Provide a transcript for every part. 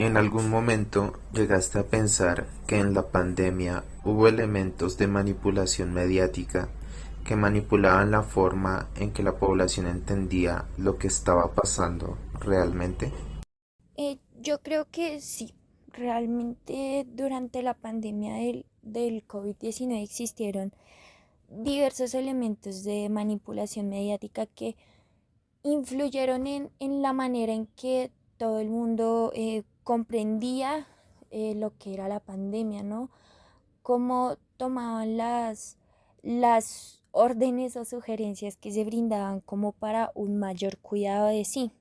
¿En algún momento llegaste a pensar que en la pandemia hubo elementos de manipulación mediática que manipulaban la forma en que la población entendía lo que estaba pasando realmente? Yo creo que sí, realmente durante la pandemia del COVID-19 existieron diversos elementos de manipulación mediática que influyeron en la manera en que todo el mundo comprendía lo que era la pandemia, ¿no? Cómo tomaban las órdenes o sugerencias que se brindaban como para un mayor cuidado de sí.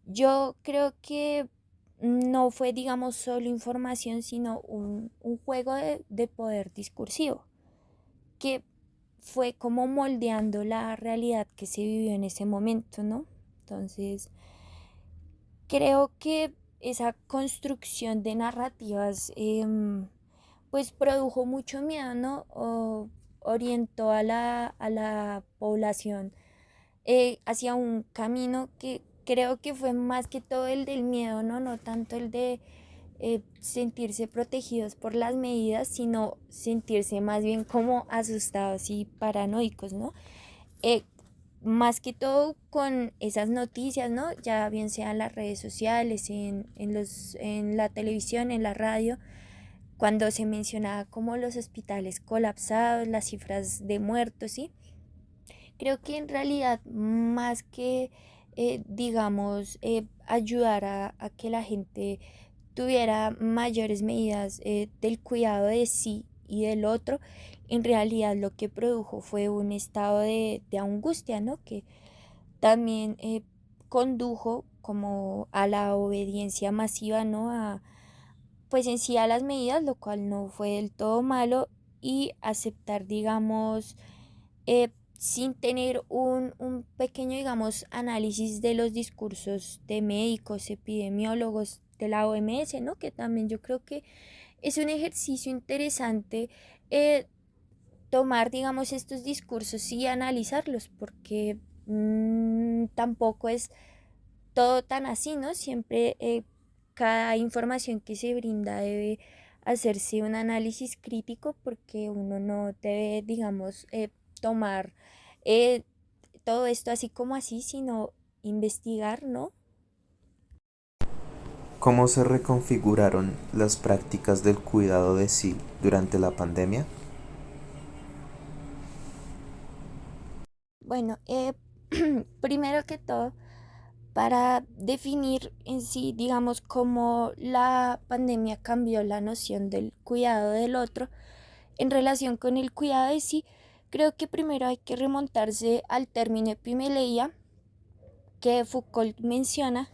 Yo creo que no fue, digamos, solo información, sino un juego de poder discursivo, que fue como moldeando la realidad que se vivió en ese momento, ¿no? Entonces, creo que esa construcción de narrativas, pues produjo mucho miedo, ¿no? O orientó a la población hacia un camino que creo que fue más que todo el del miedo, ¿no? No tanto el de sentirse protegidos por las medidas, sino sentirse más bien como asustados y paranoicos, ¿no? Eh, Más que todo con esas noticias, ¿no? Ya bien sea en las redes sociales, en la televisión, en la radio, cuando se mencionaba como los hospitales colapsados, las cifras de muertos, ¿sí? Creo que en realidad más que, digamos, ayudar a que la gente tuviera mayores medidas del cuidado de sí y del otro, en realidad lo que produjo fue un estado de angustia, ¿no? Que también condujo como a la obediencia masiva, ¿no? Pues en sí a las medidas, lo cual no fue del todo malo, y aceptar, digamos, sin tener un pequeño, digamos, análisis de los discursos de médicos, epidemiólogos de la OMS, ¿no? Que también yo creo que es un ejercicio interesante tomar, digamos, estos discursos y analizarlos, porque tampoco es todo tan así, ¿no? Siempre cada información que se brinda debe hacerse un análisis crítico porque uno no debe, digamos, tomar eh, todo esto así como así, sino investigar, ¿no? ¿Cómo se reconfiguraron las prácticas del cuidado de sí durante la pandemia? Bueno, primero que todo, para definir en sí, digamos, cómo la pandemia cambió la noción del cuidado del otro en relación con el cuidado de sí, creo que primero hay que remontarse al término epimeleia que Foucault menciona,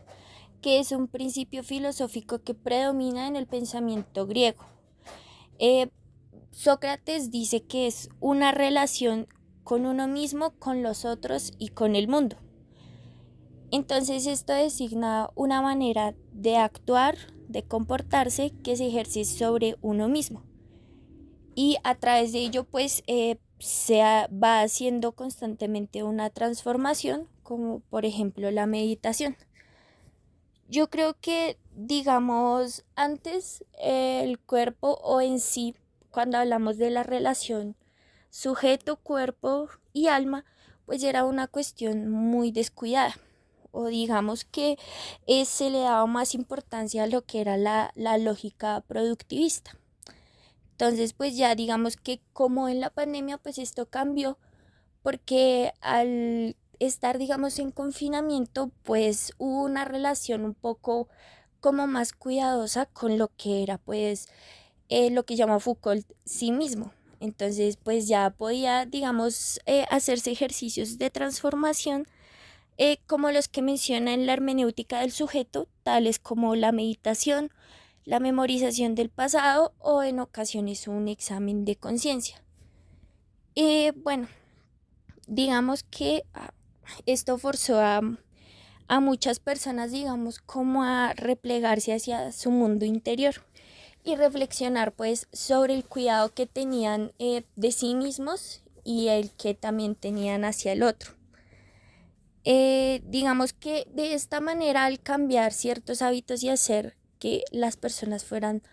que es un principio filosófico que predomina en el pensamiento griego. Eh, Sócrates dice que es una relación con uno mismo, con los otros y con el mundo. Entonces esto designa una manera de actuar, de comportarse que se ejerce sobre uno mismo. Y a través de ello pues va haciendo constantemente una transformación, como por ejemplo la meditación. Yo creo que, digamos, antes el cuerpo o en sí, cuando hablamos de la relación sujeto, cuerpo y alma, pues era una cuestión muy descuidada. O digamos que se le daba más importancia a lo que era la lógica productivista. Entonces, pues ya digamos que como en la pandemia, pues esto cambió porque al estar, digamos, en confinamiento, pues hubo una relación un poco como más cuidadosa con lo que era, pues, lo que llama Foucault sí mismo. Entonces, pues ya podía, digamos, hacerse ejercicios de transformación como los que menciona en la hermenéutica del sujeto, tales como la meditación, la memorización del pasado o en ocasiones un examen de conciencia. Bueno, digamos que esto forzó a muchas personas, digamos, como a replegarse hacia su mundo interior y reflexionar pues sobre el cuidado que tenían de sí mismos y el que también tenían hacia el otro. Digamos que de esta manera al cambiar ciertos hábitos y hacer que las personas fueran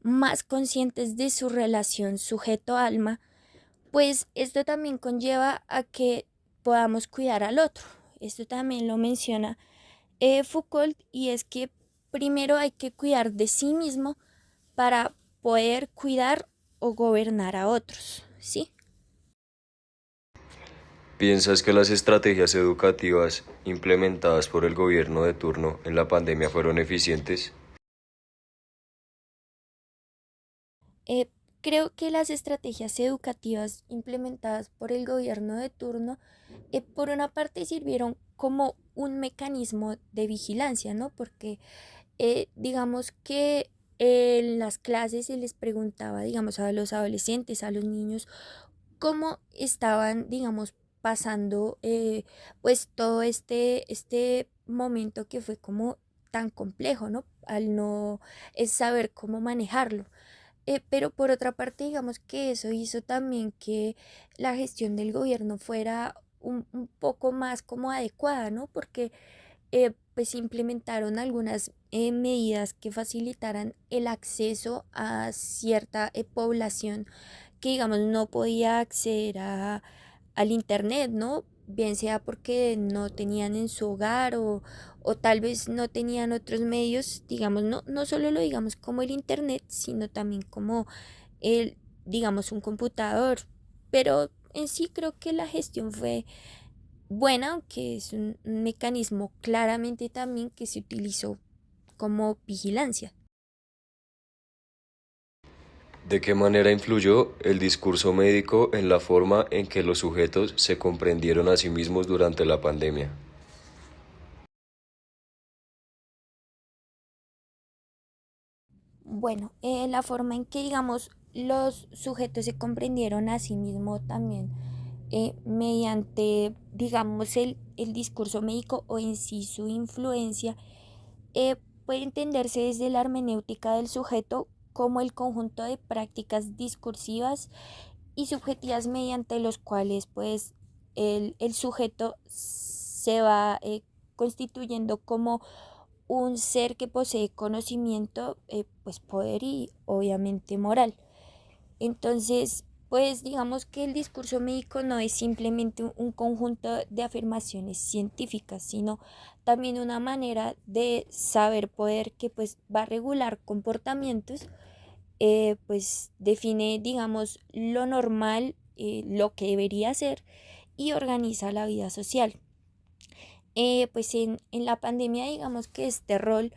más conscientes de su relación sujeto-alma, pues esto también conlleva a que podamos cuidar al otro. Esto también lo menciona Foucault, y es que primero hay que cuidar de sí mismo para poder cuidar o gobernar a otros, ¿sí? ¿Piensas que las estrategias educativas implementadas por el gobierno de turno en la pandemia fueron eficientes? Eh, Creo que las estrategias educativas implementadas por el gobierno de turno, por una parte sirvieron como un mecanismo de vigilancia, ¿no? Porque digamos que en las clases se les preguntaba, digamos, a los adolescentes, a los niños, cómo estaban, digamos, pasando pues todo este momento que fue como tan complejo, ¿no? Al no saber cómo manejarlo. Pero por otra parte, digamos que eso hizo también que la gestión del gobierno fuera un poco más como adecuada, ¿no? Porque pues implementaron algunas medidas que facilitaran el acceso a cierta población que, digamos, no podía acceder al internet, ¿no? Bien sea porque no tenían en su hogar o tal vez no tenían otros medios, digamos, no solo lo digamos como el internet, sino también como el, digamos, un computador. Pero en sí creo que la gestión fue buena, aunque es un mecanismo claramente también que se utilizó como vigilancia. ¿De qué manera influyó el discurso médico en la forma en que los sujetos se comprendieron a sí mismos durante la pandemia? Bueno, la forma en que, digamos, los sujetos se comprendieron a sí mismos también mediante, digamos, el discurso médico o en sí su influencia, eh, puede entenderse desde la hermenéutica del sujeto como el conjunto de prácticas discursivas y subjetivas mediante los cuales, pues, el sujeto se va constituyendo como un ser que posee conocimiento, pues poder y obviamente moral. Entonces, pues digamos que el discurso médico no es simplemente un conjunto de afirmaciones científicas, sino también una manera de saber poder que pues va a regular comportamientos, pues define, digamos, lo normal, lo que debería ser y organiza la vida social. Pues en la pandemia digamos que este rol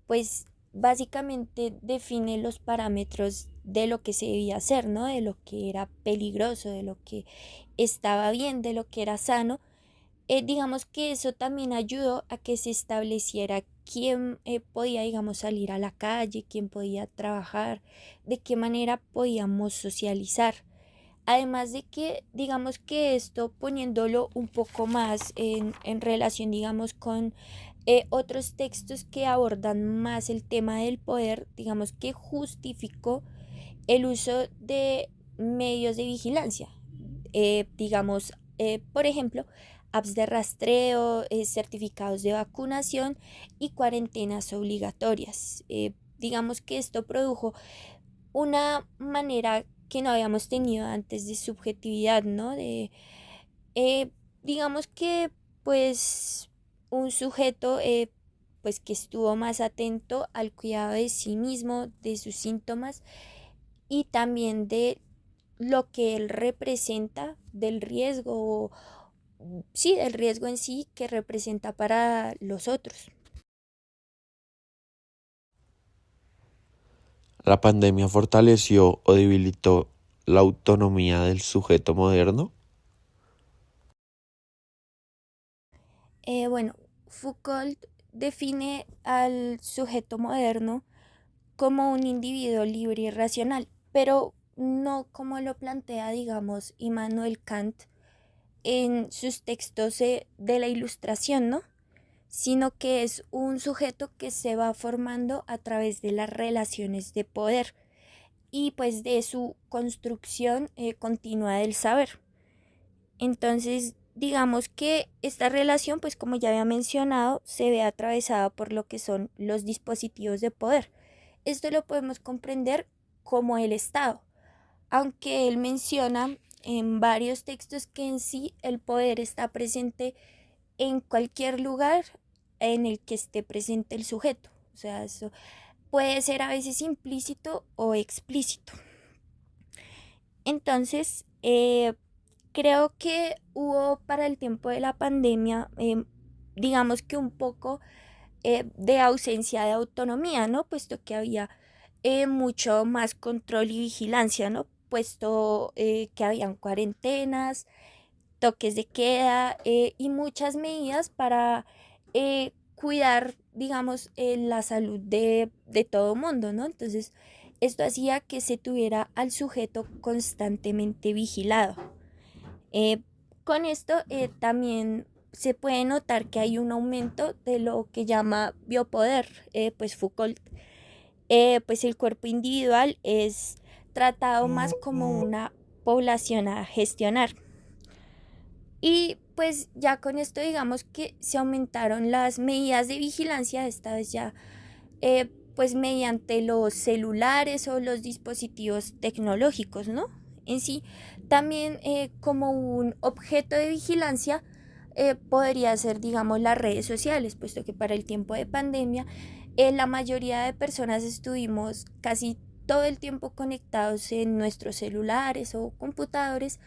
pues básicamente define los parámetros de lo que se debía hacer, ¿no? De lo que era peligroso, de lo que estaba bien, de lo que era sano. Digamos que eso también ayudó a que se estableciera quién podía, digamos, salir a la calle, quién podía trabajar, de qué manera podíamos socializar. Además de que, digamos que esto poniéndolo un poco más en relación, digamos, con otros textos que abordan más el tema del poder, digamos que justificó el uso de medios de vigilancia. Digamos, por ejemplo, apps de rastreo, certificados de vacunación y cuarentenas obligatorias. Digamos que esto produjo una manera que no habíamos tenido antes de subjetividad, ¿no? Eh, digamos que pues un sujeto pues que estuvo más atento al cuidado de sí mismo, de sus síntomas y también de lo que él representa, del riesgo, sí, del riesgo en sí que representa para los otros. ¿La pandemia fortaleció o debilitó la autonomía del sujeto moderno? Bueno, Foucault define al sujeto moderno como un individuo libre y racional, pero no como lo plantea, digamos, Immanuel Kant en sus textos de la Ilustración, ¿no? Sino que es un sujeto que se va formando a través de las relaciones de poder y pues de su construcción continua del saber. Entonces, digamos que esta relación, pues como ya había mencionado, se ve atravesada por lo que son los dispositivos de poder. Esto lo podemos comprender como el Estado, aunque él menciona en varios textos que en sí el poder está presente en cualquier lugar en el que esté presente el sujeto. O sea, eso puede ser a veces implícito o explícito. Entonces, creo que hubo para el tiempo de la pandemia, digamos que un poco de ausencia de autonomía, ¿no? Puesto que había mucho más control y vigilancia, ¿no? Puesto que habían cuarentenas, toques de queda y muchas medidas para cuidar, digamos, la salud de todo mundo, ¿no? Entonces, esto hacía que se tuviera al sujeto constantemente vigilado. Eh, con esto también se puede notar que hay un aumento de lo que llama biopoder, pues Foucault, pues el cuerpo individual es tratado más como una población a gestionar. Y pues ya con esto digamos que se aumentaron las medidas de vigilancia, esta vez ya pues mediante los celulares o los dispositivos tecnológicos, ¿no? En sí, también como un objeto de vigilancia podría ser, digamos, las redes sociales, puesto que para el tiempo de pandemia la mayoría de personas estuvimos casi todo el tiempo conectados en nuestros celulares o computadores,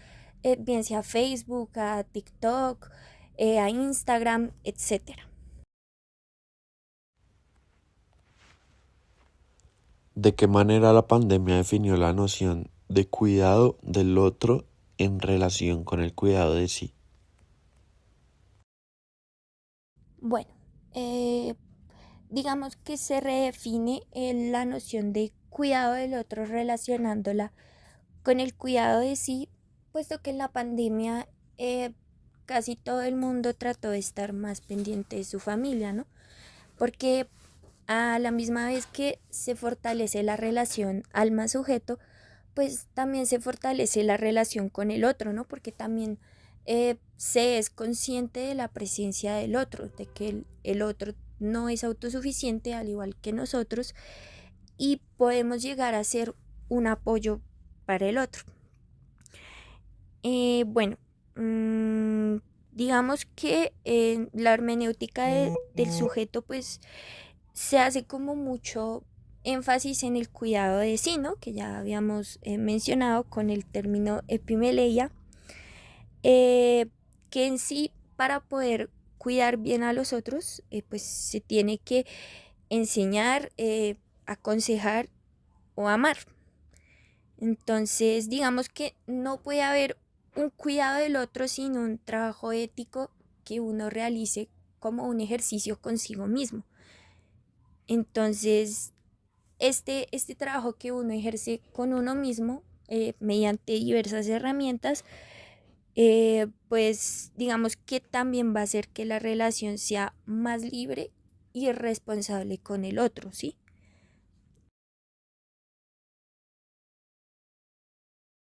bien sea a Facebook, a TikTok, a Instagram, etcétera. ¿De qué manera la pandemia definió la noción de cuidado del otro en relación con el cuidado de sí? Bueno, eh, digamos que se redefine la noción de cuidado del otro relacionándola con el cuidado de sí, puesto que en la pandemia casi todo el mundo trató de estar más pendiente de su familia, ¿no? Porque a la misma vez que se fortalece la relación alma-sujeto, pues también se fortalece la relación con el otro, ¿no? Porque también se es consciente de la presencia del otro, de que el otro no es autosuficiente al igual que nosotros y podemos llegar a ser un apoyo para el otro. Bueno, mm, digamos que la hermenéutica del sujeto pues se hace como mucho énfasis en el cuidado de sí, ¿no? Que ya habíamos mencionado con el término epimeleia, eh, que en sí para poder cuidar bien a los otros, pues se tiene que enseñar, aconsejar o amar. Entonces, digamos que no puede haber un cuidado del otro sin un trabajo ético que uno realice como un ejercicio consigo mismo. Entonces, este trabajo que uno ejerce con uno mismo mediante diversas herramientas, pues digamos que también va a hacer que la relación sea más libre y responsable con el otro, ¿sí?